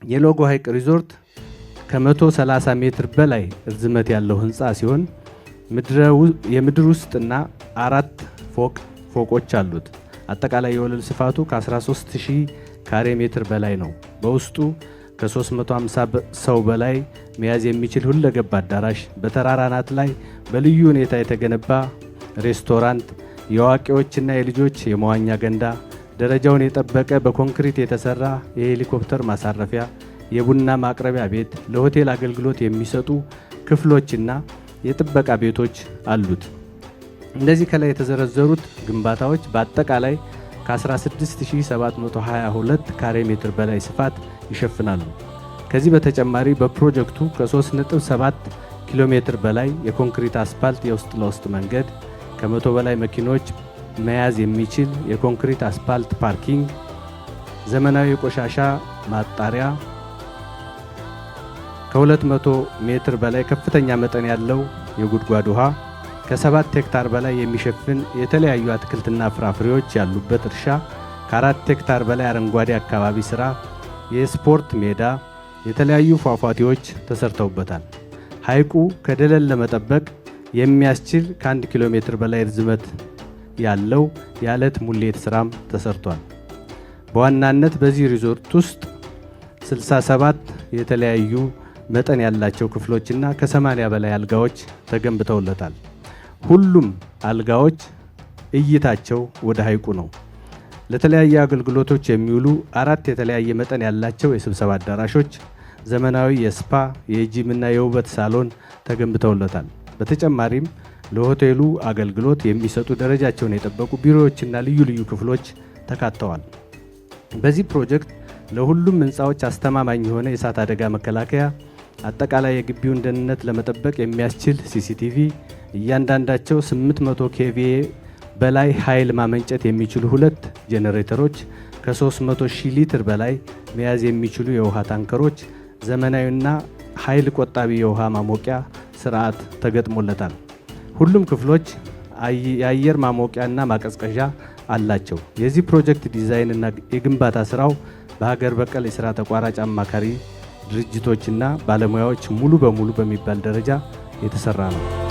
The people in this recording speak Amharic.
የሎጎ ሐይቅ ሪዞርት ከ130 ሜትር በላይ ርዝመት ያለው ህንፃ ሲሆን የምድር ውስጥና 4 ፎቆች አሉት። አጠቃላይ የወለል ስፋቱ ከ13000 ካሬ ሜትር በላይ ነው። በውስጡ ከ350 ሰው በላይ መያዝ የሚችል ሁለገብ አዳራሽ፣ በተራራ አናት ላይ በልዩ ሁኔታ የተገነባ ሬስቶራንት፣ የአዋቂዎችና የልጆች የመዋኛ ገንዳ፣ ደረጃውን የጠበቀ በኮንክሪት የተሰራ የሄሊኮፕተር ማሳረፊያ፣ የቡና ማቅረቢያ ቤት፣ ለሆቴል አገልግሎት የሚሰጡ ክፍሎችና የጥበቃ ቤቶች አሉት። እነዚህ ከላይ የተዘረዘሩት ግንባታዎች በአጠቃላይ ከ16722 ካሬ ሜትር በላይ ስፋት ይሸፍናሉ። ከዚህ በተጨማሪ በፕሮጀክቱ ከ3.7 ኪሎ ሜትር በላይ የኮንክሪት አስፓልት የውስጥ ለውስጥ መንገድ፣ ከ100 በላይ መኪኖች መያዝ የሚችል የኮንክሪት አስፓልት ፓርኪንግ፣ ዘመናዊ የቆሻሻ ማጣሪያ፣ ከ200 ሜትር በላይ ከፍተኛ መጠን ያለው የጉድጓድ ውሃ፣ ከ7 ሄክታር በላይ የሚሸፍን የተለያዩ አትክልትና ፍራፍሬዎች ያሉበት እርሻ፣ ከ4 ሄክታር በላይ አረንጓዴ አካባቢ ስራ፣ የስፖርት ሜዳ፣ የተለያዩ ፏፏቴዎች ተሰርተውበታል። ሐይቁ ከደለል ለመጠበቅ የሚያስችል ከ1 ኪሎ ሜትር በላይ ርዝመት ያለው የዓለት ሙሌት ስራም ተሰርቷል። በዋናነት በዚህ ሪዞርት ውስጥ 67 የተለያዩ መጠን ያላቸው ክፍሎችና ከ80 በላይ አልጋዎች ተገንብተውለታል። ሁሉም አልጋዎች እይታቸው ወደ ሐይቁ ነው። ለተለያየ አገልግሎቶች የሚውሉ 4 የተለያየ መጠን ያላቸው የስብሰባ አዳራሾች፣ ዘመናዊ የስፓ የጂምና የውበት ሳሎን ተገንብተውለታል። በተጨማሪም ለሆቴሉ አገልግሎት የሚሰጡ ደረጃቸውን የጠበቁ ቢሮዎችና ልዩ ልዩ ክፍሎች ተካተዋል። በዚህ ፕሮጀክት ለሁሉም ህንፃዎች አስተማማኝ የሆነ የእሳት አደጋ መከላከያ፣ አጠቃላይ የግቢውን ደህንነት ለመጠበቅ የሚያስችል ሲሲቲቪ፣ እያንዳንዳቸው 800 ኬቪኤ በላይ ኃይል ማመንጨት የሚችሉ 2 ጄኔሬተሮች፣ ከ300,000 ሊትር በላይ መያዝ የሚችሉ የውሃ ታንከሮች፣ ዘመናዊና ኃይል ቆጣቢ የውሃ ማሞቂያ ስርዓት ተገጥሞለታል። ሁሉም ክፍሎች የአየር ማሞቂያና ማቀዝቀዣ አላቸው። የዚህ ፕሮጀክት ዲዛይንና የግንባታ ስራው በሀገር በቀል የሥራ ተቋራጭ አማካሪ ድርጅቶችና ባለሙያዎች ሙሉ በሙሉ በሚባል ደረጃ የተሰራ ነው።